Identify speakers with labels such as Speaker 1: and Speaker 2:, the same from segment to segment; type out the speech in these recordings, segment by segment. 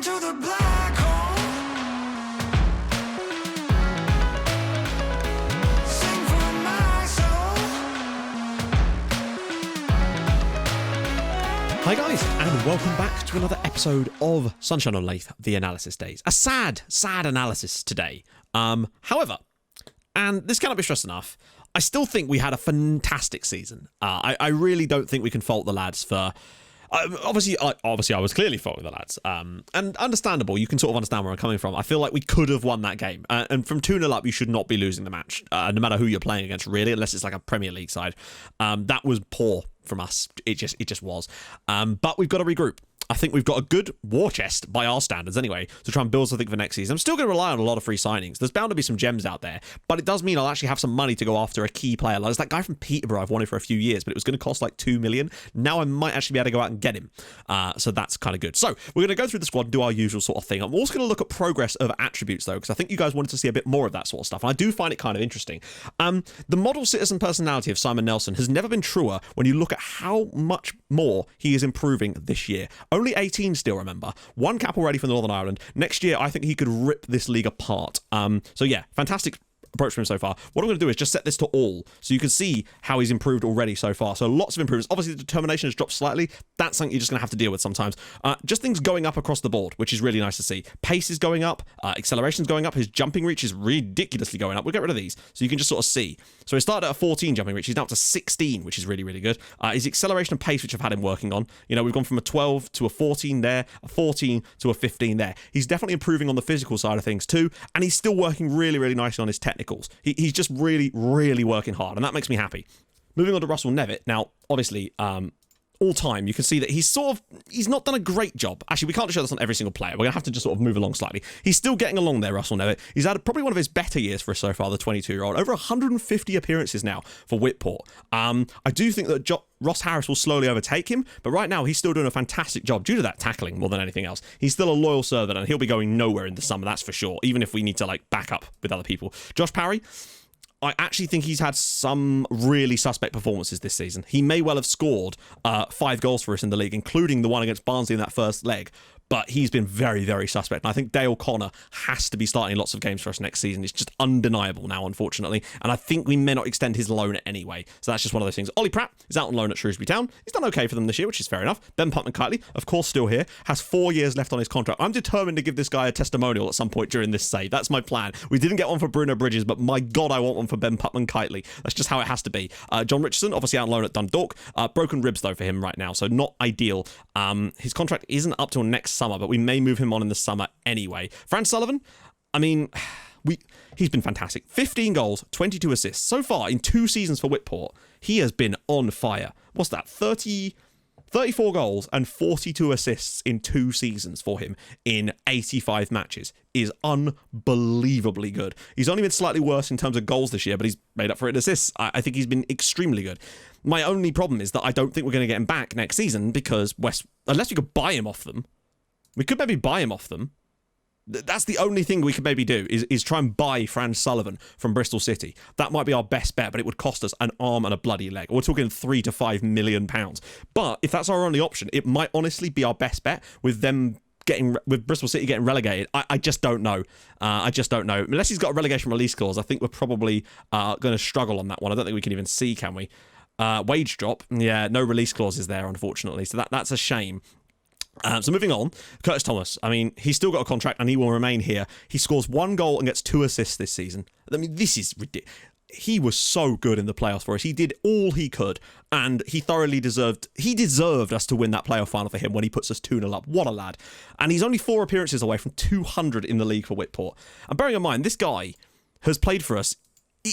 Speaker 1: to the black hole. Sing for my soul.
Speaker 2: Hi guys, and welcome back to another episode of Sunshine on Leyth, the analysis days. A sad analysis today. However, and this cannot be stressed enough, I still think we had a fantastic season. I really don't think we can fault the lads for... Obviously, I was clearly faulting the lads. And understandable, you can sort of understand where I'm coming from. I feel like we could have won that game. And from 2-0 up, you should not be losing the match, no matter who you're playing against, really, unless it's like a Premier League side. That was poor from us. It just was. But we've got to regroup. I think we've got a good war chest by our standards anyway to try and build something for next season. I'm still going to rely on a lot of free signings. There's bound to be some gems out there, but it does mean I'll actually have some money to go after a key player. Like, there's that guy from Peterborough I've wanted for a few years, but it was going to cost like 2 million. Now I might actually be able to go out and get him. So that's kind of good. So we're going to go through the squad and do our usual sort of thing. I'm also going to look at progress of attributes though, because I think you guys wanted to see a bit more of that sort of stuff. And I do find it kind of interesting. The model citizen personality of Simon Nelson has never been truer when you look at how much more he is improving this year. Only 18 still, remember. 1 cap already for Northern Ireland. Next year, I think he could rip this league apart. So yeah, fantastic approach from him so far. What I'm going to do is just set this to all so you can see how he's improved already so far. So lots of improvements. Obviously, the determination has dropped slightly. That's something you're just going to have to deal with sometimes. Just things going up across the board, which is really nice to see. Pace is going up. Acceleration's going up. His jumping reach is ridiculously going up. We'll get rid of these so you can just sort of see. So he started at a 14 jumping reach. He's now up to 16, which is really, really good. His acceleration and pace, which I've had him working on. You know, we've gone from a 12 to a 14 there, a 14 to a 15 there. He's definitely improving on the physical side of things too, and he's still working really, really nicely on his technicals. He's just really, really working hard, and that makes me happy. Moving on to Russell Nevitt. Now, obviously, all time, you can see that he's not done a great job. Actually, we can't show this on every single player. We're going to have to just sort of move along slightly. He's still getting along there, Russell Nevitt. He's had probably one of his better years for us so far, the 22-year-old. Over 150 appearances now for Whitport. I do think that Ross Harris will slowly overtake him, but right now he's still doing a fantastic job due to that tackling more than anything else. He's still a loyal servant, and he'll be going nowhere in the summer, that's for sure, even if we need to like back up with other people. Josh Parry, I actually think he's had some really suspect performances this season. He may well have scored 5 goals for us in the league, including the one against Barnsley in that first leg. But he's been very, very suspect. And I think Dale Connor has to be starting lots of games for us next season. It's just undeniable now, unfortunately. And I think we may not extend his loan anyway. So that's just one of those things. Ollie Pratt is out on loan at Shrewsbury Town. He's done okay for them this year, which is fair enough. Ben Putman-Kiteley, of course, still here. Has 4 years left on his contract. I'm determined to give this guy a testimonial at some point during this save. That's my plan. We didn't get one for Bruno Bridges, but my God, I want one for Ben Putman-Kiteley. That's just how it has to be. John Richardson, obviously out on loan at Dundalk. Broken ribs, though, for him right now. So not ideal. His contract isn't up till next summer, but we may move him on in the summer anyway. Fran Sullivan, I mean, he's been fantastic. 15 goals, 22 assists. So far, in 2 seasons for Whitport, he has been on fire. What's that? 34 goals and 42 assists in 2 seasons for him in 85 matches is unbelievably good. He's only been slightly worse in terms of goals this year, but he's made up for it in assists. I think he's been extremely good. My only problem is that I don't think we're going to get him back next season because unless we could buy him off them, we could maybe buy him off them. That's the only thing we could maybe do is try and buy Fran Sullivan from Bristol City. That might be our best bet, but it would cost us an arm and a bloody leg. We're talking £3 to £5 million. But if that's our only option, it might honestly be our best bet with Bristol City getting relegated. I just don't know. I just don't know. Unless he's got a relegation release clause, I think we're probably going to struggle on that one. I don't think we can even see, can we? Wage drop. Yeah, no release clauses there, unfortunately. So that's a shame. So moving on, Curtis Thomas. I mean, he's still got a contract and he will remain here. He scores 1 goal and gets 2 assists this season. I mean, this is ridiculous. He was so good in the playoffs for us. He did all he could, and he thoroughly deserved us to win that playoff final for him when he puts us 2-0 up. What a lad. And he's only 4 appearances away from 200 in the league for Whitport. And bearing in mind, this guy has played for us.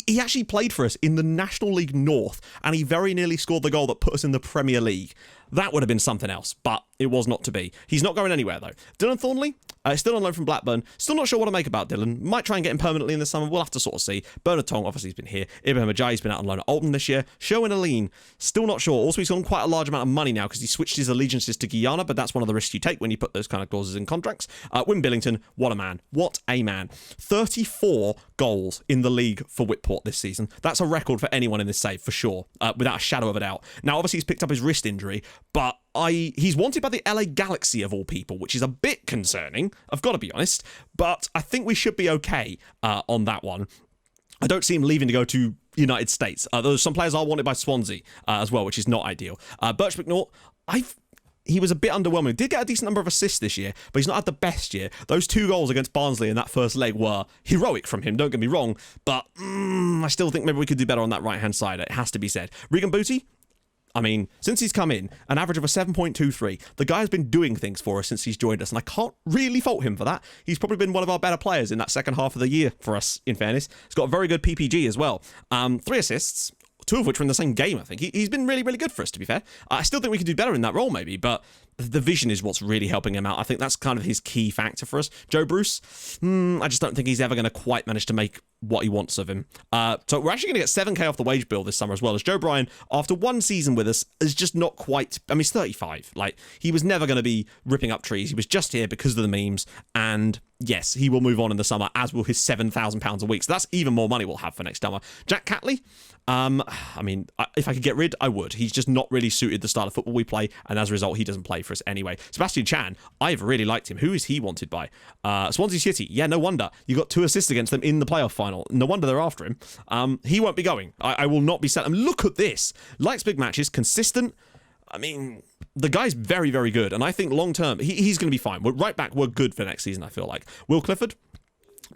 Speaker 2: He actually played for us in the National League North, and he very nearly scored the goal that put us in the Premier League. That would have been something else, but it was not to be. He's not going anywhere, though. Dylan Thornley, still on loan from Blackburn. Still not sure what to make about Dylan. Might try and get him permanently in the summer. We'll have to sort of see. Bernard Tong, obviously, has been here. Ibrahim Ajayi's been out on loan at Oldham this year. Sherwin Aline, still not sure. Also, he's on quite a large amount of money now because he switched his allegiances to Guyana, but that's one of the risks you take when you put those kind of clauses in contracts. Wim Billington, what a man. What a man. 34 goals in the league for Whitport this season. That's a record for anyone in this save, for sure, without a shadow of a doubt. Now, obviously, he's picked up his wrist injury, but He's wanted by the LA Galaxy of all people, which is a bit concerning, I've got to be honest, but I think we should be okay on that one. I don't see him leaving to go to United States. Though some players are wanted by Swansea as well, which is not ideal. Birch McNaught, he was a bit underwhelming. He did get a decent number of assists this year, but he's not had the best year. Those 2 goals against Barnsley in that first leg were heroic from him, don't get me wrong, but I still think maybe we could do better on that right-hand side. It has to be said. Regan Booty, I mean, since he's come in, an average of a 7.23. The guy has been doing things for us since he's joined us, and I can't really fault him for that. He's probably been one of our better players in that second half of the year for us, in fairness. He's got a very good PPG as well. 3 assists, 2 of which were in the same game, I think. He's been really, really good for us, to be fair. I still think we could do better in that role, maybe, but the vision is what's really helping him out. I think that's kind of his key factor for us. Joe Bruce, I just don't think he's ever going to quite manage to make what he wants of him. So we're actually going to get 7k off the wage bill this summer as well, as Joe Bryan, after 1 season with us, is just not quite... I mean, he's 35. Like, he was never going to be ripping up trees. He was just here because of the memes, and yes, he will move on in the summer, as will his £7,000 a week. So that's even more money we'll have for next summer. Jack Catley, I mean, if I could get rid, I would. He's just not really suited the style of football we play, and as a result, he doesn't play for us anyway. Sebastian Chan, I've really liked him. Who is he wanted by? Swansea City. Yeah, no wonder. You got 2 assists against them in the playoff final. No wonder they're after him. He won't be going. I will not be selling him. Look at this. Likes big matches, consistent. I mean, the guy's very, very good, and I think long term, he's going to be fine. We're right back. We're good for next season, I feel like. Will Clifford,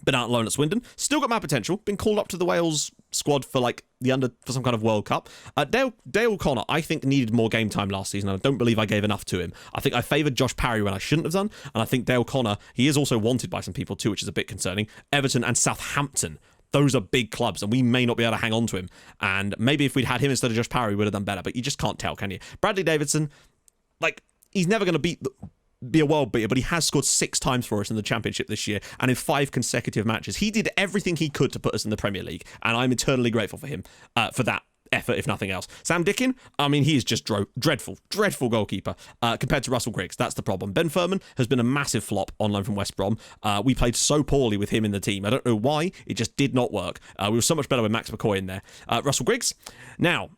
Speaker 2: been out on loan at Swindon, still got mad potential, been called up to the Wales squad for for some kind of World Cup. Dale Connor, I think, needed more game time last season, and I don't believe I gave enough to him. I think I favoured Josh Parry when I shouldn't have done, and I think Dale Connor, he is also wanted by some people too, which is a bit concerning. Everton and Southampton, those are big clubs, and we may not be able to hang on to him, and maybe if we'd had him instead of Josh Parry, we would have done better, but you just can't tell, can you? Bradley Davidson, he's never going to be a world beater, but he has scored 6 times for us in the Championship this year, and in 5 consecutive matches. He did everything he could to put us in the Premier League, and I'm eternally grateful for him for that effort, if nothing else. Sam Dickin, I mean, he is just dreadful goalkeeper compared to Russell Griggs. That's the problem. Ben Furman has been a massive flop on loan from West Brom. We played so poorly with him in the team. I don't know why. It just did not work. We were so much better with Max McCoy in there. Russell Griggs. Now,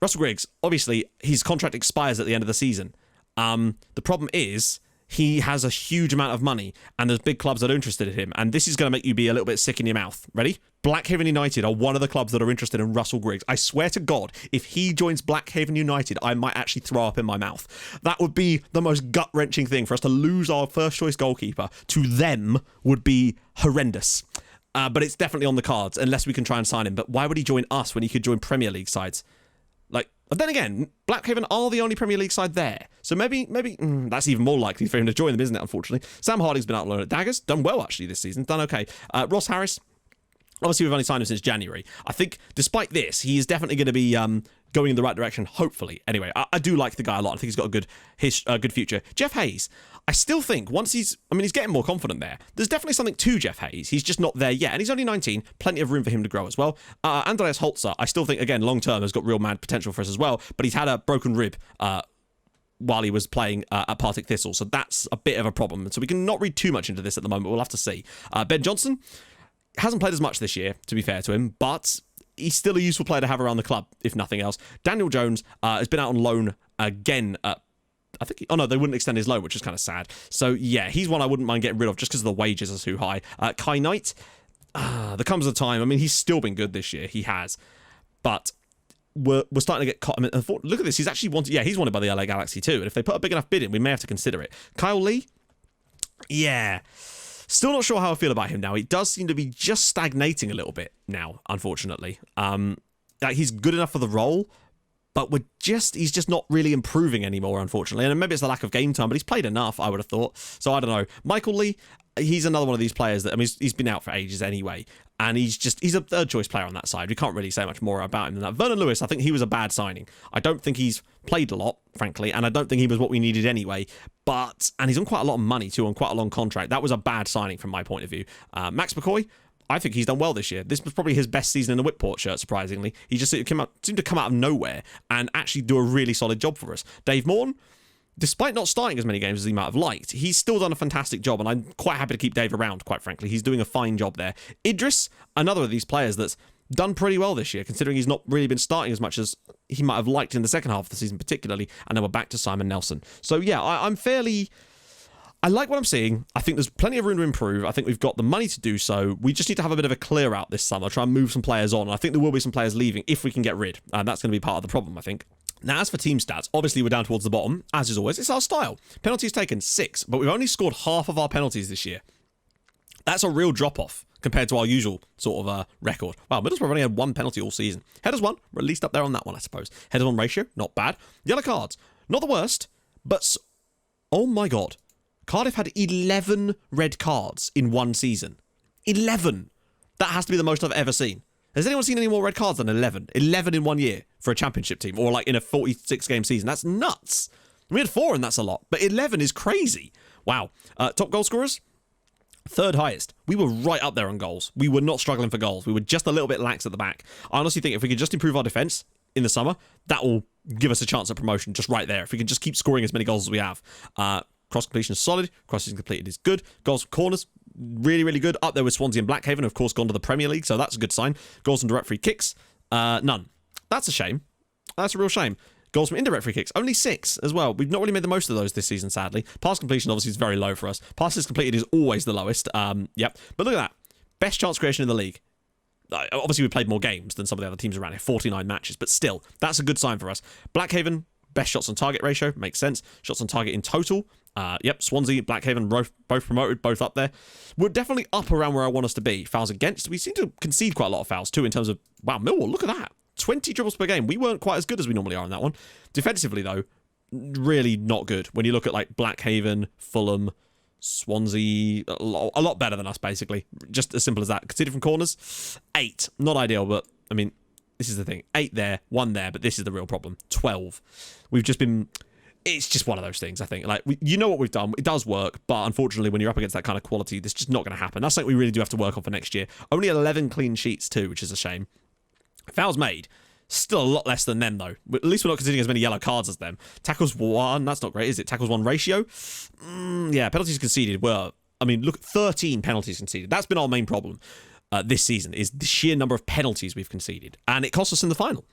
Speaker 2: Russell Griggs, obviously, his contract expires at the end of the season. The problem is, he has a huge amount of money, and there's big clubs that are interested in him, and this is going to make you be a little bit sick in your mouth. Ready? Blackhaven United are one of the clubs that are interested in Russell Griggs. I swear to God, if he joins Blackhaven United, I might actually throw up in my mouth. That would be the most gut-wrenching thing. For us to lose our first-choice goalkeeper to them would be horrendous. But it's definitely on the cards, unless we can try and sign him. But why would he join us when he could join Premier League sides? But then again, Blackhaven are the only Premier League side there. So maybe that's even more likely for him to join them, isn't it, unfortunately? Sam Harding's been out on loan at Daggers. Done well, actually, this season. Done okay. Ross Harris, obviously we've only signed him since January. I think, despite this, he is definitely going to be going in the right direction, hopefully. Anyway, I do like the guy a lot. I think he's got a good future. Jeff Hayes, I still think once he's getting more confident there. There's definitely something to Jeff Hayes. He's just not there yet. And he's only 19. Plenty of room for him to grow as well. Andreas Holzer, I still think, again, long term has got real mad potential for us as well. But he's had a broken rib while he was playing at Partick Thistle. So that's a bit of a problem. So we can not read too much into this at the moment. We'll have to see. Ben Johnson hasn't played as much this year, to be fair to him. But he's still a useful player to have around the club, if nothing else. Daniel Jones has been out on loan again I think... they wouldn't extend his loan, which is kind of sad. So, yeah, he's one I wouldn't mind getting rid of just because the wages are too high. Kai Knight, there comes a time... I mean, he's still been good this year. He has. But we're starting to get caught... look at this. He's actually wanted... Yeah, he's wanted by the LA Galaxy too. And if they put a big enough bid in, we may have to consider it. Kyle Lee? Yeah. Still not sure how I feel about him now. He does seem to be just stagnating a little bit now, unfortunately. He's good enough for the role, but he's just not really improving anymore, unfortunately. And maybe it's the lack of game time, but he's played enough, I would have thought. So I don't know. Michael Lee, he's another one of these players that, he's been out for ages anyway. And he's a third choice player on that side. We can't really say much more about him than that. Vernon Lewis, I think he was a bad signing. I don't think he's played a lot, frankly, and I don't think he was what we needed anyway. And he's on quite a lot of money too, on quite a long contract. That was a bad signing from my point of view. Max McCoy, I think he's done well this year. This was probably his best season in the Whitport shirt, surprisingly. He just seemed to come out of nowhere and actually do a really solid job for us. Dave Morn, despite not starting as many games as he might have liked, he's still done a fantastic job, and I'm quite happy to keep Dave around, quite frankly. He's doing a fine job there. Idris, another of these players that's done pretty well this year, considering he's not really been starting as much as he might have liked in the second half of the season, particularly. And then we're back to Simon Nelson. So yeah, I like what I'm seeing. I think there's plenty of room to improve. I think we've got the money to do so. We just need to have a bit of a clear out this summer, try and move some players on. And I think there will be some players leaving if we can get rid. And that's going to be part of the problem, I think. Now, as for team stats, obviously we're down towards the bottom, as is always. It's our style. Penalties taken, 6, but we've only scored half of our penalties this year. That's a real drop-off compared to our usual sort of record. Wow, Middlesbrough only had 1 penalty all season. Headers 1, we're at least up there on that one, I suppose. Headers 1 ratio, not bad. Yellow cards, not the worst, but oh my god. Cardiff had 11 red cards in 1 season. 11! That has to be the most I've ever seen. Has anyone seen any more red cards than 11? 11 in 1 year for a championship team, or like in a 46-game season. That's nuts. We had 4 and that's a lot, but 11 is crazy. Wow. Top goal scorers? 3rd highest. We were right up there on goals. We were not struggling for goals. We were just a little bit lax at the back. I honestly think if we could just improve our defence in the summer, that will give us a chance at promotion just right there. If we can just keep scoring as many goals as we have. Cross completion is solid. Crosses completed is good. Goals from corners, really, really good. Up there with Swansea and Blackhaven, of course, gone to the Premier League, so that's a good sign. Goals from direct free kicks, none. That's a shame. That's a real shame. Goals from indirect free kicks, only 6 as well. We've not really made the most of those this season, sadly. Pass completion, obviously, is very low for us. Passes completed is always the lowest. Yep. But look at that. Best chance creation in the league. Obviously, we played more games than some of the other teams around here. 49 matches, but still, that's a good sign for us. Blackhaven, best shots on target ratio, makes sense. Shots on target in total. Yep, Swansea, Blackhaven, both promoted, both up there. We're definitely up around where I want us to be. Fouls against, we seem to concede quite a lot of fouls too in terms of, wow, Millwall, look at that. 20 dribbles per game. We weren't quite as good as we normally are in that one. Defensively, though, really not good. When you look at like Blackhaven, Fulham, Swansea, a lot better than us, basically. Just as simple as that. Conceded from corners, 8. Not ideal, but, I mean, this is the thing. 8 there, 1 there, but this is the real problem. 12. We've just been... It's just one of those things, I think. Like, you know what we've done. It does work, but unfortunately, when you're up against that kind of quality, this is just not going to happen. That's something we really do have to work on for next year. Only 11 clean sheets, too, which is a shame. Fouls made. Still a lot less than them, though. At least we're not conceding as many yellow cards as them. Tackles 1. That's not great, is it? Tackles 1 ratio. Yeah, penalties conceded. Well, I mean, look, 13 penalties conceded. That's been our main problem this season, is the sheer number of penalties we've conceded. And it cost us in the final.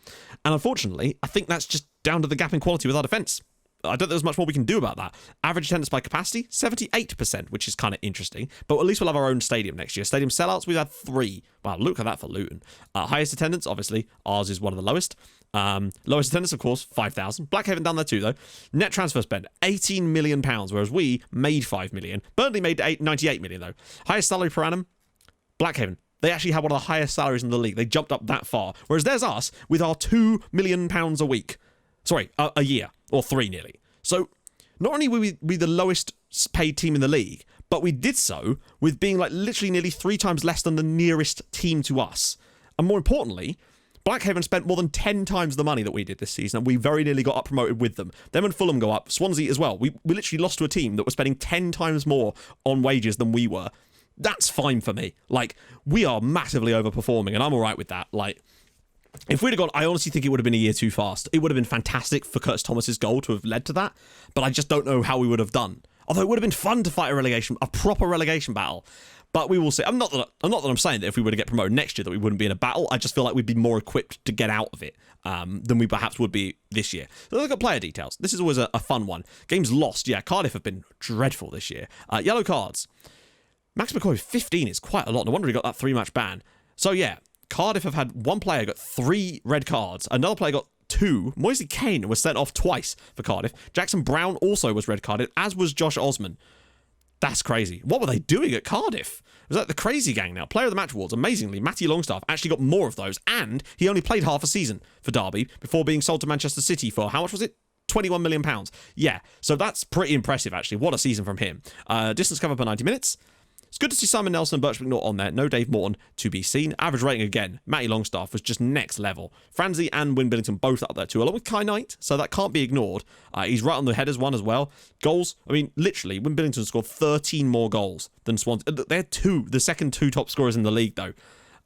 Speaker 2: And unfortunately, I think that's just down to the gap in quality with our defence. I don't think there's much more we can do about that. Average attendance by capacity, 78%, which is kind of interesting. But at least we'll have our own stadium next year. Stadium sellouts, we've had 3. Wow, look at that for Luton. Highest attendance, obviously, ours is one of the lowest. Lowest attendance, of course, 5,000. Blackhaven down there too, though. Net transfer spend, £18 million, whereas we made £5 million. Burnley made 98 million, though. Highest salary per annum, Blackhaven. They actually had one of the highest salaries in the league. They jumped up that far. Whereas there's us with our £2 million a week. Sorry, a year, or 3 nearly. So, not only were we the lowest paid team in the league, but we did so with being like literally nearly 3 times less than the nearest team to us. And more importantly, Blackhaven spent more than 10 times the money that we did this season, and we very nearly got up promoted with them. Them and Fulham go up, Swansea as well. We literally lost to a team that was spending 10 times more on wages than we were. That's fine for me. Like, we are massively overperforming, and I'm all right with that. Like, if we'd have gone, I honestly think it would have been a year too fast. It would have been fantastic for Curtis Thomas's goal to have led to that, but I just don't know how we would have done. Although it would have been fun to fight a proper relegation battle. But we will see. I'm not that I'm saying that if we were to get promoted next year that we wouldn't be in a battle. I just feel like we'd be more equipped to get out of it than we perhaps would be this year. So look at player details. This is always a fun one. Games lost. Yeah, Cardiff have been dreadful this year. Yellow cards. Max McCoy 15 is quite a lot. No wonder he got that 3-match ban. So yeah. Cardiff have had one player got 3 red cards. Another player got 2. Moise Kane was sent off twice for Cardiff. Jackson Brown also was red carded, as was Josh Osman. That's crazy. What were they doing at Cardiff? Was that the crazy gang now? Player of the match awards, amazingly, Matty Longstaff actually got more of those, and he only played half a season for Derby before being sold to Manchester City for, how much was it? £21 million. Yeah, so that's pretty impressive, actually. What a season from him. Distance cover per 90 minutes. It's good to see Simon Nelson and Birch McNaught on there. No Dave Morton to be seen. Average rating again. Matty Longstaff was just next level. Franzi and Wyn Billington both up there too, along with Kai Knight, so that can't be ignored. He's right on the headers one as well. Goals, I mean, literally, Wyn Billington scored 13 more goals than Swansea. They're the second 2 top scorers in the league, though.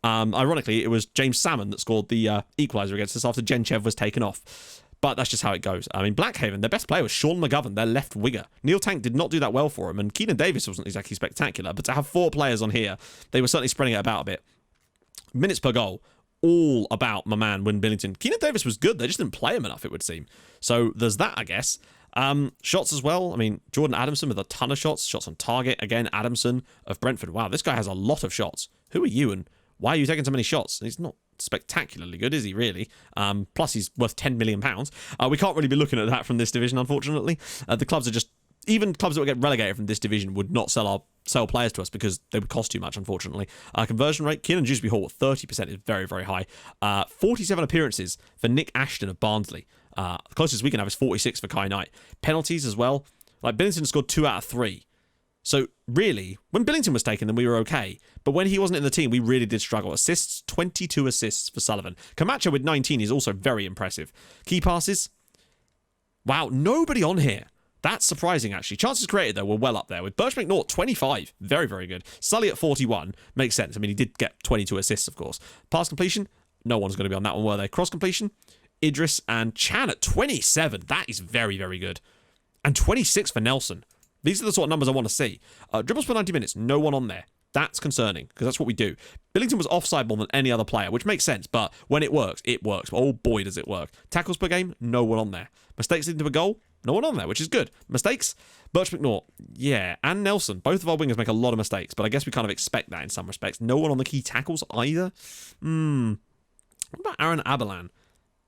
Speaker 2: Ironically, it was James Salmon that scored the equaliser against us after Genchev was taken off. But that's just how it goes. I mean, Blackhaven, their best player was Sean McGovern, their left winger. Neil Tank did not do that well for him, and Keenan Davis wasn't exactly spectacular, but to have 4 players on here, they were certainly spreading it about a bit. Minutes per goal, all about my man, Win Billington. Keenan Davis was good. They just didn't play him enough, it would seem. So there's that, I guess. Shots as well. I mean, Jordan Adamson with a ton of shots. Shots on target. Again, Adamson of Brentford. Wow, this guy has a lot of shots. Who are you and why are you taking so many shots? He's not spectacularly good, is he, really? Plus, he's worth £10 million. We can't really be looking at that from this division, unfortunately. The clubs are just... Even clubs that would get relegated from this division would not sell players to us because they would cost too much, unfortunately. Conversion rate, Kieran Dewsbury Hall at 30% is very, very high. 47 appearances for Nick Ashton of Barnsley. The closest we can have is 46 for Kai Knight. Penalties as well. Like, Billington scored 2 out of 3. So, really, when Billington was taken, then we were okay. But when he wasn't in the team, we really did struggle. Assists, 22 assists for Sullivan. Camacho with 19 is also very impressive. Key passes, wow, nobody on here. That's surprising, actually. Chances created, though, were well up there. With Birch McNaught, 25. Very, very good. Sully at 41. Makes sense. I mean, he did get 22 assists, of course. Pass completion, no one's going to be on that one, were they? Cross completion, Idris and Chan at 27. That is very, very good. And 26 for Nelson. These are the sort of numbers I want to see. Dribbles per 90 minutes, no one on there. That's concerning, because that's what we do. Billington was offside more than any other player, which makes sense, but when it works, it works. Oh boy, does it work. Tackles per game, no one on there. Mistakes leading to a goal, no one on there, which is good. Mistakes, Birch McNaught, yeah, and Nelson. Both of our wingers make a lot of mistakes, but I guess we kind of expect that in some respects. No one on the key tackles either. What about Aaron Abelan?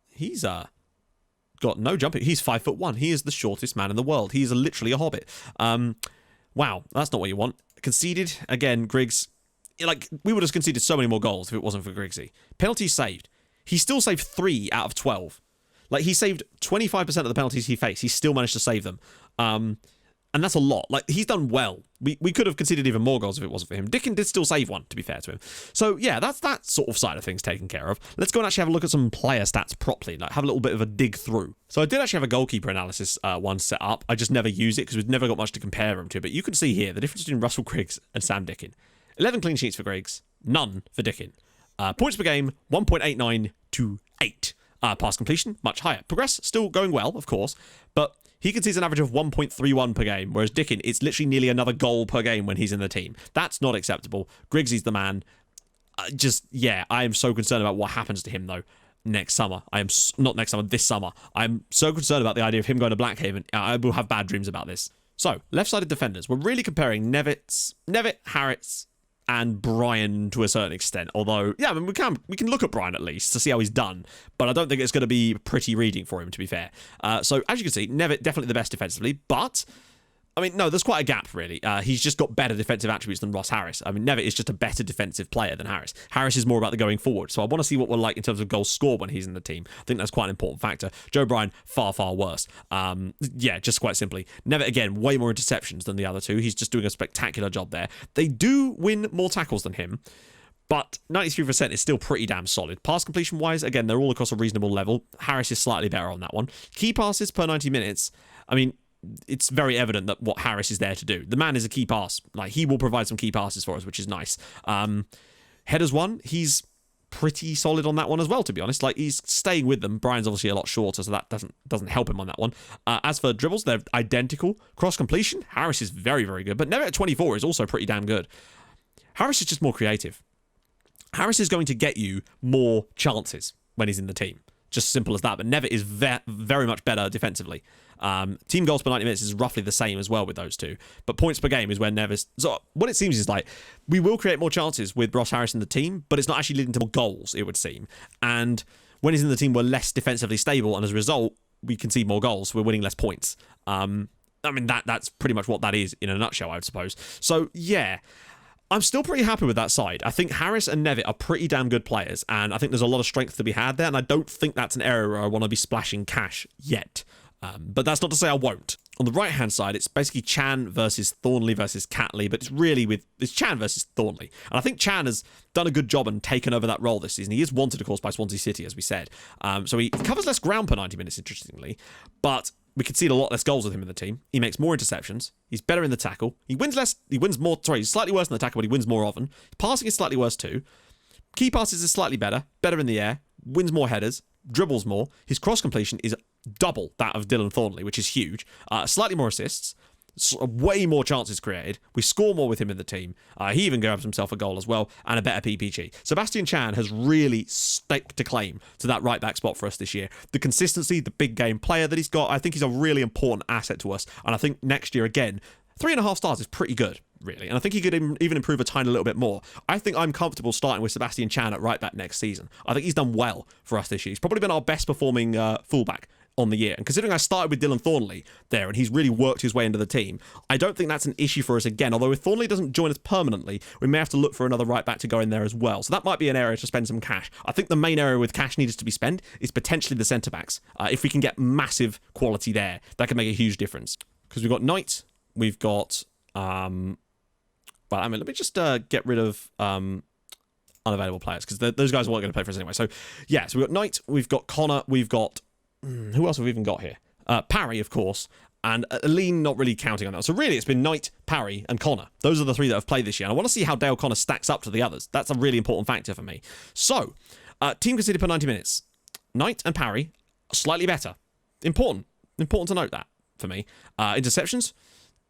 Speaker 2: He's got no jumping. He's 5'1". He is the shortest man in the world. He is literally a hobbit. Wow, that's not what you want. Conceded, again, Griggs. Like, we would have conceded so many more goals if it wasn't for Griggsy. Penalties saved. He still saved 3 out of 12. Like, he saved 25% of the penalties he faced. He still managed to save them. And that's a lot. Like, he's done well. We could have conceded even more goals if it wasn't for him. Dickin did still save one, to be fair to him. So, yeah, that's that sort of side of things taken care of. Let's go and actually have a look at some player stats properly, like have a little bit of a dig through. So I did actually have a goalkeeper analysis one set up. I just never use it because we've never got much to compare them to. But you can see here the difference between Russell Griggs and Sam Dickin. 11 clean sheets for Griggs, none for Dickin. Points per game, 1.89 to 8. Pass completion, much higher. Progress, still going well, of course, but he concedes an average of 1.31 per game, whereas Dickin, it's literally nearly another goal per game when he's in the team. That's not acceptable. Griggsy's the man. I am so concerned about what happens to him, though, next summer. Not next summer, this summer. I'm so concerned about the idea of him going to Blackhaven. I will have bad dreams about this. So, left-sided defenders. We're really comparing Nevitt, Harris, and Brian to a certain extent. Although, yeah, I mean, we can look at Brian at least to see how he's done, but I don't think it's going to be pretty reading for him, to be fair. So, as you can see, Nevitt definitely the best defensively, but I mean, no, there's quite a gap, really. He's just got better defensive attributes than Ross Harris. I mean, Nevitt is just a better defensive player than Harris. Harris is more about the going forward, so I want to see what we're like in terms of goals scored when he's in the team. I think that's quite an important factor. Joe Bryan, far, far worse. Just quite simply. Nevitt, again, way more interceptions than the other two. He's just doing a spectacular job there. They do win more tackles than him, but 93% is still pretty damn solid. Pass completion-wise, again, they're all across a reasonable level. Harris is slightly better on that one. Key passes per 90 minutes, I mean, it's very evident that what Harris is there to do. The man is a key pass. Like, he will provide some key passes for us, which is nice. Headers won, he's pretty solid on that one as well, to be honest. Like, he's staying with them. Brian's obviously a lot shorter, so that doesn't help him on that one. As for dribbles, they're identical. Cross completion, Harris is very, very good, but Nevitt at 24 is also pretty damn good. Harris is just more creative. Harris is going to get you more chances when he's in the team. Just simple as that. But Nevitt is very much better defensively. Team goals per 90 minutes is roughly the same as well with those two. But points per game is where Nevitt... So what it seems is like, we will create more chances with Ross Harris in the team, but it's not actually leading to more goals, it would seem. And when he's in the team, we're less defensively stable, and as a result, we concede more goals. We're winning less points. I mean, that's pretty much what that is in a nutshell, I would suppose. So, yeah... I'm still pretty happy with that side. I think Harris and Nevitt are pretty damn good players, and I think there's a lot of strength to be had there, and I don't think that's an area where I want to be splashing cash yet. But that's not to say I won't. On the right-hand side, it's basically Chan versus Thornley versus Catley, but it's Chan versus Thornley. And I think Chan has done a good job and taken over that role this season. He is wanted, of course, by Swansea City, as we said. So he covers less ground per 90 minutes, interestingly, but we concede a lot less goals with him in the team. He makes more interceptions. He's better in the tackle. He's slightly worse in the tackle, but he wins more often. Passing is slightly worse too. Key passes is slightly better in the air, wins more headers, dribbles more. His cross completion is double that of Dylan Thornley, which is huge. Slightly more assists. way more chances created. We score more with him in the team. He even grabs himself a goal as well, and a better PPG. Sebastian Chan has really staked a claim to that right back spot for us this year. The consistency, the big game player that he's got, I think he's a really important asset to us. And I think next year, again, 3.5 stars is pretty good, really. And I think he could even improve a tiny little bit more. I think I'm comfortable starting with Sebastian Chan at right back next season. I think he's done well for us this year. He's probably been our best performing fullback on the year. And considering I started with Dylan Thornley there and he's really worked his way into the team, I don't think that's an issue for us again. Although if Thornley doesn't join us permanently, we may have to look for another right back to go in there as well. So that might be an area to spend some cash. I think the main area with cash needed to be spent is potentially the centre backs. If we can get massive quality there, that could make a huge difference. Because we've got Knight, we've got let me just get rid of unavailable players because those guys weren't going to play for us anyway. So yeah, so we've got Knight, we've got Connor, we've got who else have we even got here? Parry, of course, and Lean not really counting on that. So really, it's been Knight, Parry, and Connor. Those are the three that have played this year. And I want to see how Dale Connor stacks up to the others. That's a really important factor for me. So, team conceded per 90 minutes. Knight and Parry, slightly better. Important to note that for me. Interceptions,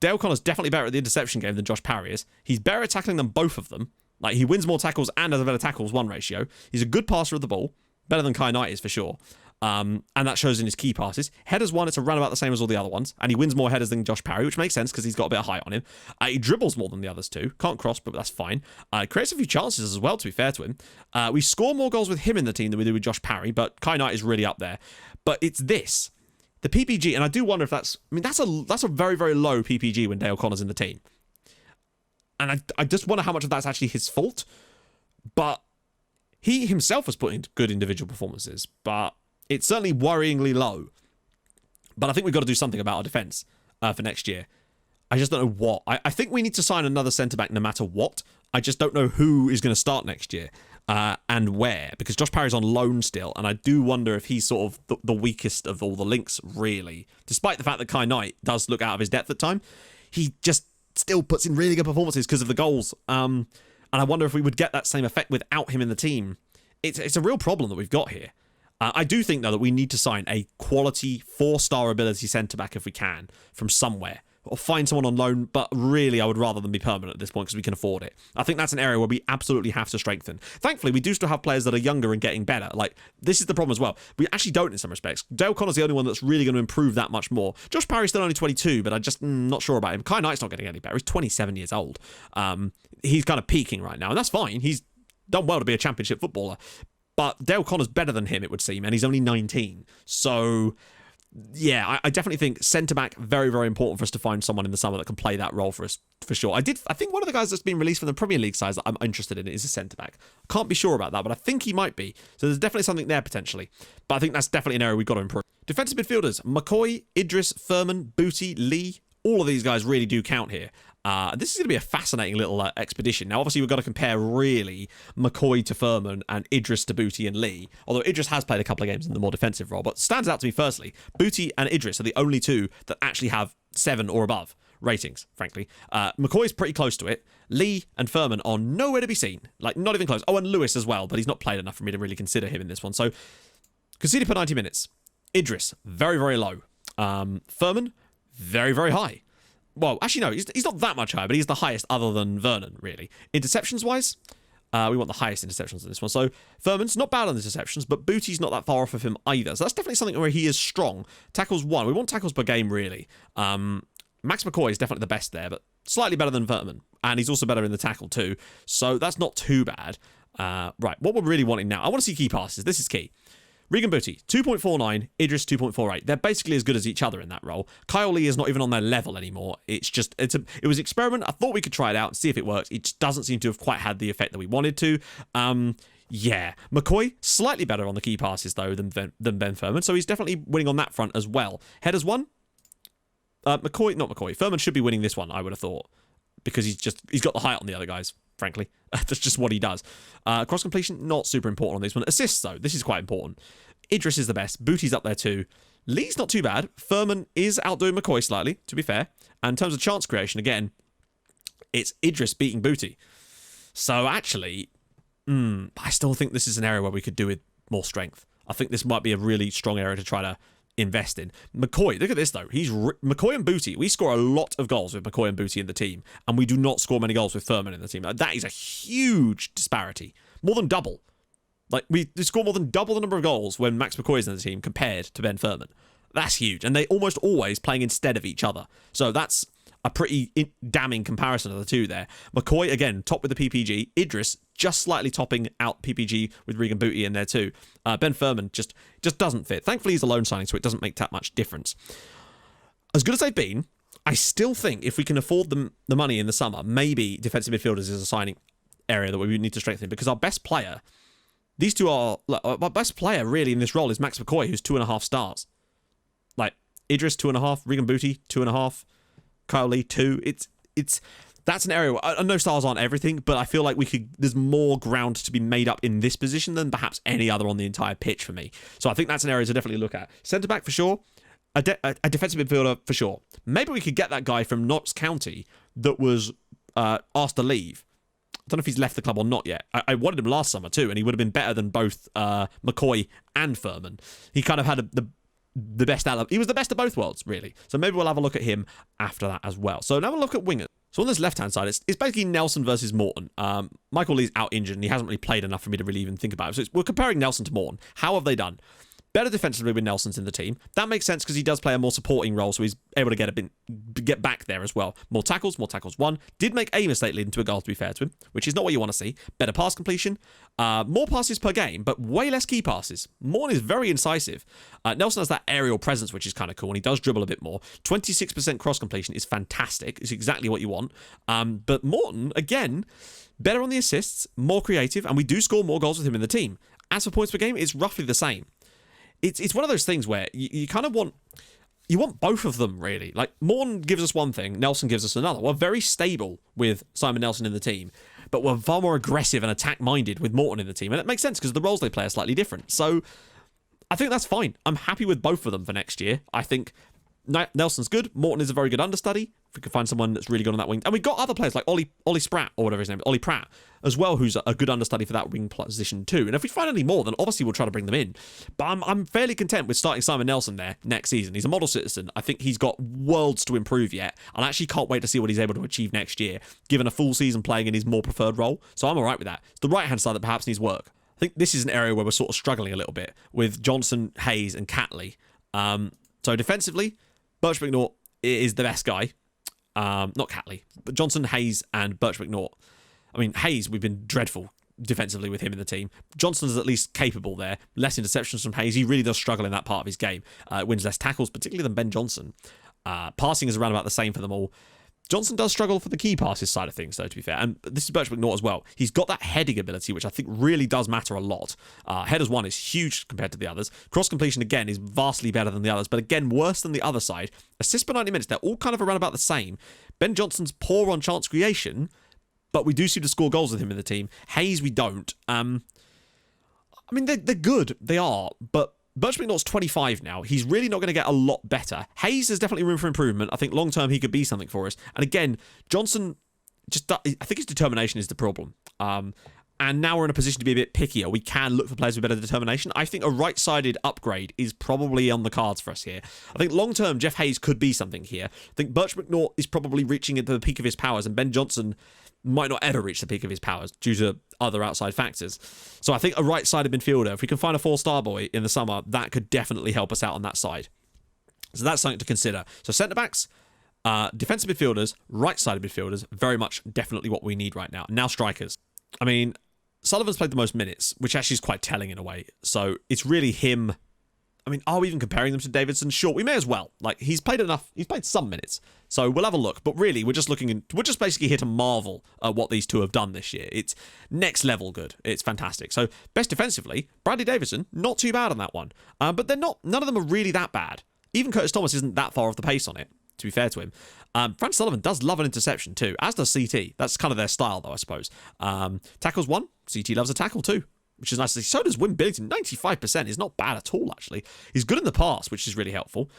Speaker 2: Dale Connor's definitely better at the interception game than Josh Parry is. He's better at tackling than both of them. Like, he wins more tackles and has a better tackles-1 ratio. He's a good passer of the ball. Better than Kai Knight is, for sure. And that shows in his key passes. Headers 1, it's around about the same as all the other ones. And he wins more headers than Josh Parry, which makes sense because he's got a bit of height on him. He dribbles more than the others too. Can't cross, but that's fine. Creates a few chances as well, to be fair to him. We score more goals with him in the team than we do with Josh Parry, but Kai Knight is really up there. But it's this. The PPG, and I do wonder if that's a very, very low PPG when Dale Connor's in the team. And I just wonder how much of that's actually his fault. But he himself has put in good individual performances, but it's certainly worryingly low. But I think we've got to do something about our defence for next year. I just don't know what. I think we need to sign another centre-back no matter what. I just don't know who is going to start next year and where, because Josh Parry's on loan still, and I do wonder if he's sort of the weakest of all the links, really. Despite the fact that Kai Knight does look out of his depth at time, he just still puts in really good performances because of the goals. And I wonder if we would get that same effect without him in the team. It's a real problem that we've got here. I do think, though, that we need to sign a quality 4-star ability centre-back if we can from somewhere. Or find someone on loan, but really I would rather than be permanent at this point because we can afford it. I think that's an area where we absolutely have to strengthen. Thankfully, we do still have players that are younger and getting better. Like, this is the problem as well. We actually don't in some respects. Dale Connor's the only one that's really going to improve that much more. Josh Parry's still only 22, but I'm just not sure about him. Kai Knight's not getting any better. He's 27 years old. He's kind of peaking right now, and that's fine. He's done well to be a championship footballer. But Dale Connor's better than him, it would seem, and he's only 19. So yeah, I definitely think centre-back, very, very important for us to find someone in the summer that can play that role for us, for sure. I think one of the guys that's been released from the Premier League side that I'm interested in is a centre-back. Can't be sure about that, but I think he might be. So there's definitely something there, potentially. But I think that's definitely an area we've got to improve. Defensive midfielders, McCoy, Idris, Furman, Booty, Lee. All of these guys really do count here. This is going to be a fascinating little expedition. Now, obviously, we've got to compare, really, McCoy to Furman and Idris to Booty and Lee. Although Idris has played a couple of games in the more defensive role. But stands out to me, firstly, Booty and Idris are the only two that actually have 7 or above ratings, frankly. McCoy's pretty close to it. Lee and Furman are nowhere to be seen. Like, not even close. Oh, and Lewis as well, but he's not played enough for me to really consider him in this one. So, conceded per 90 minutes. Idris, very, very low. Furman, very, very high. Well, actually, no, he's not that much higher, but he's the highest other than Vernon, really. Interceptions-wise, we want the highest interceptions in this one. So, Furman's not bad on interceptions, but Booty's not that far off of him either. So that's definitely something where he is strong. Tackles 1. We want tackles per game, really. Max McCoy is definitely the best there, but slightly better than Vernon. And he's also better in the tackle, too. So that's not too bad. Right, what we're really wanting now. I want to see key passes. This is key. Regan Booty, 2.49, Idris 2.48. They're basically as good as each other in that role. Kyle Lee is not even on their level anymore. It was an experiment. I thought we could try it out and see if it works. It just doesn't seem to have quite had the effect that we wanted to. Yeah. McCoy, slightly better on the key passes, though, than Ben Furman. So he's definitely winning on that front as well. Headers 1. Not McCoy. Furman should be winning this one, I would have thought. Because he's got the height on the other guys, frankly. That's just what he does. Cross completion, not super important on this one. Assists, though, this is quite important. Idris is the best. Booty's up there too. Lee's not too bad. Furman is outdoing McCoy slightly, to be fair. And in terms of chance creation, again, it's Idris beating Booty. So actually, I still think this is an area where we could do with more strength. I think this might be a really strong area to try to invest in. McCoy, look at this though. McCoy and Booty. We score a lot of goals with McCoy and Booty in the team, and we do not score many goals with Furman in the team. That is a huge disparity, more than double. Like we score more than double the number of goals when Max McCoy is in the team compared to Ben Furman. That's huge, and they almost always playing instead of each other. So that's a pretty damning comparison of the two there. McCoy, again, top with the PPG. Idris, just slightly topping out PPG with Regan Booty in there too. Ben Furman just doesn't fit. Thankfully, he's a loan signing, so it doesn't make that much difference. As good as they've been, I still think if we can afford them the money in the summer, maybe defensive midfielders is a signing area that we need to strengthen, because our best player, these two are, our best player really in this role is Max McCoy, who's 2.5 stars. Like, Idris, 2.5, Regan Booty, 2.5, Kyle Lee, 2. That's an area where I know stars aren't everything, but I feel like there's more ground to be made up in this position than perhaps any other on the entire pitch for me. So I think that's an area to definitely look at. Centre back for sure, a defensive midfielder for sure. Maybe we could get that guy from Notts County that was asked to leave. I don't know if he's left the club or not yet. I wanted him last summer too, and he would have been better than both McCoy and Furman. He kind of had the best out of, he was the best of both worlds, really. So maybe we'll have a look at him after that as well. So now we'll look at wingers. So on this left-hand side, it's basically Nelson versus Morton. Michael Lee's out injured, and he hasn't really played enough for me to really even think about it. So we're comparing Nelson to Morton. How have they done? Better defensively when Nelson's in the team. That makes sense because he does play a more supporting role, so he's able to get back there as well. More tackles won. Did make a mistake leading to a goal, to be fair to him, which is not what you want to see. Better pass completion. More passes per game, but way less key passes. Morton is very incisive. Nelson has that aerial presence, which is kind of cool, and he does dribble a bit more. 26% cross completion is fantastic. It's exactly what you want. But Morton, again, better on the assists, more creative, and we do score more goals with him in the team. As for points per game, it's roughly the same. It's one of those things where you kind of want both of them, really. Like, Morton gives us one thing, Nelson gives us another. We're very stable with Simon Nelson in the team, but we're far more aggressive and attack-minded with Morton in the team, and it makes sense because the roles they play are slightly different. So I think that's fine. I'm happy with both of them for next year. I think Nelson's good. Morton is a very good understudy. If we could find someone that's really good on that wing. And we've got other players like Ollie Spratt, or whatever his name is, Ollie Pratt, as well, who's a good understudy for that wing position too. And if we find any more, then obviously we'll try to bring them in. But I'm fairly content with starting Simon Nelson there next season. He's a model citizen. I think he's got worlds to improve yet. And I actually can't wait to see what he's able to achieve next year, given a full season playing in his more preferred role. So I'm all right with that. It's the right-hand side that perhaps needs work. I think this is an area where we're sort of struggling a little bit with Johnson, Hayes, and Catley. So defensively, Birch McNaught is the best guy. Not Catley, but Johnson, Hayes, and Birch McNaught. I mean, Hayes, we've been dreadful defensively with him in the team. Johnson's at least capable there. Less interceptions from Hayes. He really does struggle in that part of his game. Wins less tackles, particularly than Ben Johnson. Passing is around about the same for them all. Johnson does struggle for the key passes side of things, though, to be fair. And this is Birch McNaught as well. He's got that heading ability, which I think really does matter a lot. Headers one is huge compared to the others. Cross completion, again, is vastly better than the others, but again, worse than the other side. Assists per 90 minutes, they're all kind of around about the same. Ben Johnson's poor on chance creation, but we do seem to score goals with him in the team. Hayes, we don't. I mean, they're good. They are, but Birch McNaught's 25 now. He's really not going to get a lot better. Hayes has definitely room for improvement. I think long term he could be something for us. And again, Johnson, I think his determination is the problem. And now we're in a position to be a bit pickier. We can look for players with better determination. I think a right-sided upgrade is probably on the cards for us here. I think long term, Jeff Hayes could be something here. I think Birch McNaught is probably reaching into the peak of his powers, and Ben Johnson might not ever reach the peak of his powers due to other outside factors. So I think a right-sided midfielder, if we can find a 4-star boy in the summer, that could definitely help us out on that side. So that's something to consider. So centre-backs, defensive midfielders, right-sided midfielders, very much definitely what we need right now. Now strikers. I mean, Sullivan's played the most minutes, which actually is quite telling in a way. So it's really him. I mean, are we even comparing them to Davidson? Sure, we may as well. Like, he's played enough. He's played some minutes. So we'll have a look. But really, we're just basically here to marvel at what these two have done this year. It's next level good. It's fantastic. So best defensively, Bradley Davidson, not too bad on that one. But they're not. None of them are really that bad. Even Curtis Thomas isn't that far off the pace on it, to be fair to him. Fran Sullivan does love an interception too, as does CT. That's kind of their style, though, I suppose. Tackles one. CT loves a tackle too, which is nice to see. So does Wim Billington. 95% is not bad at all, actually. He's good in the pass, which is really helpful.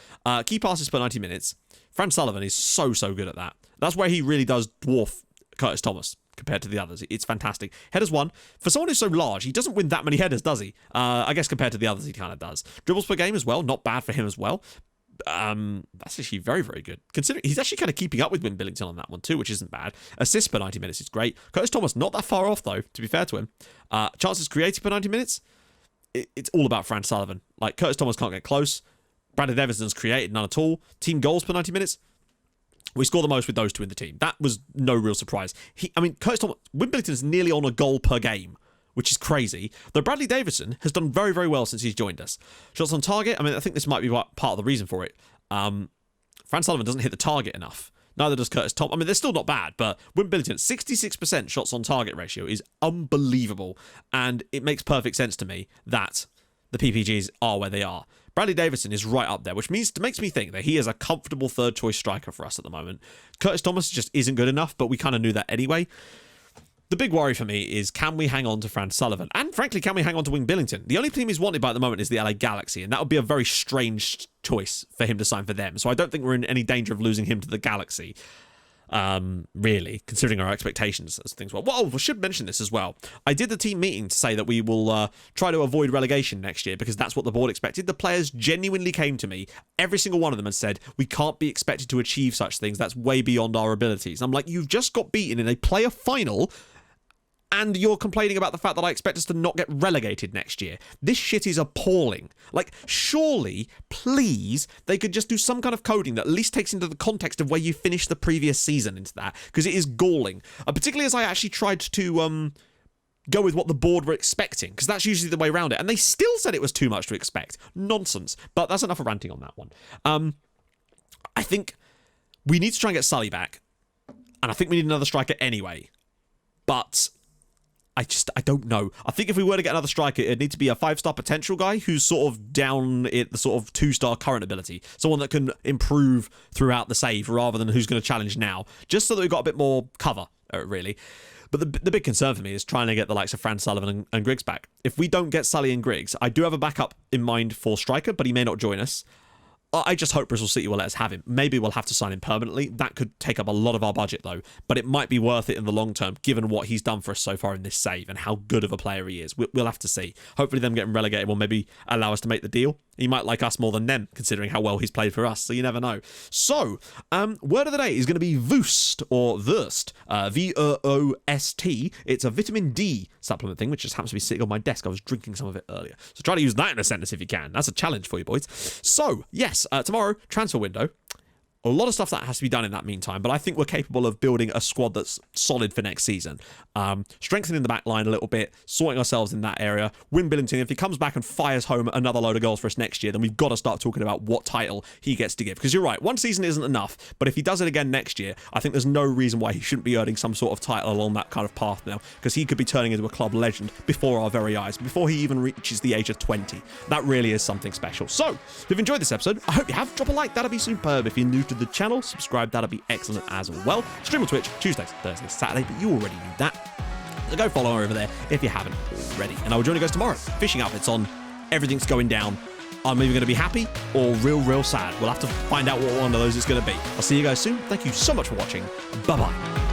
Speaker 2: Key passes per 90 minutes. Fran Sullivan is so good at that. That's where he really does dwarf Curtis Thomas. compared to the others. It's fantastic. Headers won. For someone who's so large, he doesn't win that many headers, does he? I guess compared to the others, he kind of does. Dribbles per game as well. Not bad for him as well. That's actually very, very good. Considering he's actually kind of keeping up with Win Billington on that one too, which isn't bad. Assists per 90 minutes is great. Curtis Thomas, not that far off though, to be fair to him. Chances created per 90 minutes, it's all about Fran Sullivan. Like, Curtis Thomas can't get close. Brandon Everson's created none at all. Team goals per 90 minutes, we score the most with those two in the team. That was no real surprise. Curtis Thomas, Win Billington is nearly on a goal per game, which is crazy. Though Bradley Davidson has done very, very well since he's joined us. Shots on target, I think this might be part of the reason for it. Fran Sullivan doesn't hit the target enough. Neither does Curtis Thomas. They're still not bad, but Win Billington, 66% shots on target ratio is unbelievable. And it makes perfect sense to me that the PPGs are where they are. Bradley Davidson is right up there, which makes me think that he is a comfortable third choice striker for us at the moment. Curtis Thomas just isn't good enough, but we kind of knew that anyway. The big worry for me is, can we hang on to Fran Sullivan? And frankly, can we hang on to Wing Billington? The only team he's wanted by at the moment is the LA Galaxy, and that would be a very strange choice for him to sign for them. So I don't think we're in any danger of losing him to the Galaxy, really, considering our expectations as things were. Well, I should mention this as well. I did the team meeting to say that we will try to avoid relegation next year because that's what the board expected. The players genuinely came to me, every single one of them, and said, we can't be expected to achieve such things. That's way beyond our abilities. And I'm like, you've just got beaten in a player final, and you're complaining about the fact that I expect us to not get relegated next year. This shit is appalling. Like, surely, please, they could just do some kind of coding that at least takes into the context of where you finished the previous season into that, because it is galling. Particularly as I actually tried to go with what the board were expecting, because that's usually the way around it, and they still said it was too much to expect. Nonsense. But that's enough of ranting on that one. I think we need to try and get Sully back, and I think we need another striker anyway. But I don't know. I think if we were to get another striker, it'd need to be a 5-star potential guy who's sort of down at the sort of 2-star current ability. Someone that can improve throughout the save rather than who's going to challenge now. Just so that we've got a bit more cover, really. But the big concern for me is trying to get the likes of Fran Sullivan and Griggs back. If we don't get Sully and Griggs, I do have a backup in mind for striker, but he may not join us. I just hope Bristol City will let us have him. Maybe we'll have to sign him permanently. That could take up a lot of our budget, though. But it might be worth it in the long term, given what he's done for us so far in this save and how good of a player he is. We'll have to see. Hopefully them getting relegated will maybe allow us to make the deal. He might like us more than them, considering how well he's played for us, so you never know. So, word of the day is going to be Voost, or Wurst, V-E-O-S-T. It's a vitamin D supplement thing, which just happens to be sitting on my desk. I was drinking some of it earlier. So try to use that in a sentence if you can. That's a challenge for you, boys. So, yes, tomorrow, transfer window. A lot of stuff that has to be done in that meantime, but I think we're capable of building a squad that's solid for next season. Strengthening the back line a little bit, sorting ourselves in that area. Win Billington, if he comes back and fires home another load of goals for us next year, then we've got to start talking about what title he gets to give. Because you're right, one season isn't enough, but if he does it again next year, I think there's no reason why he shouldn't be earning some sort of title along that kind of path now, because he could be turning into a club legend before our very eyes, before he even reaches the age of 20. That really is something special. So, if you've enjoyed this episode, I hope you have. Drop a like, that'd be superb. If you're new to the channel, subscribe, that'll be excellent as well. Stream on Twitch Tuesdays, Thursdays, Saturday, but you already knew that. So go follow over there if you haven't already. And I will join you guys tomorrow. Fishing outfits on, everything's going down. I'm either going to be happy or real sad. We'll have to find out what one of those is going to be. I'll see you guys soon. Thank you so much for watching. Bye-bye.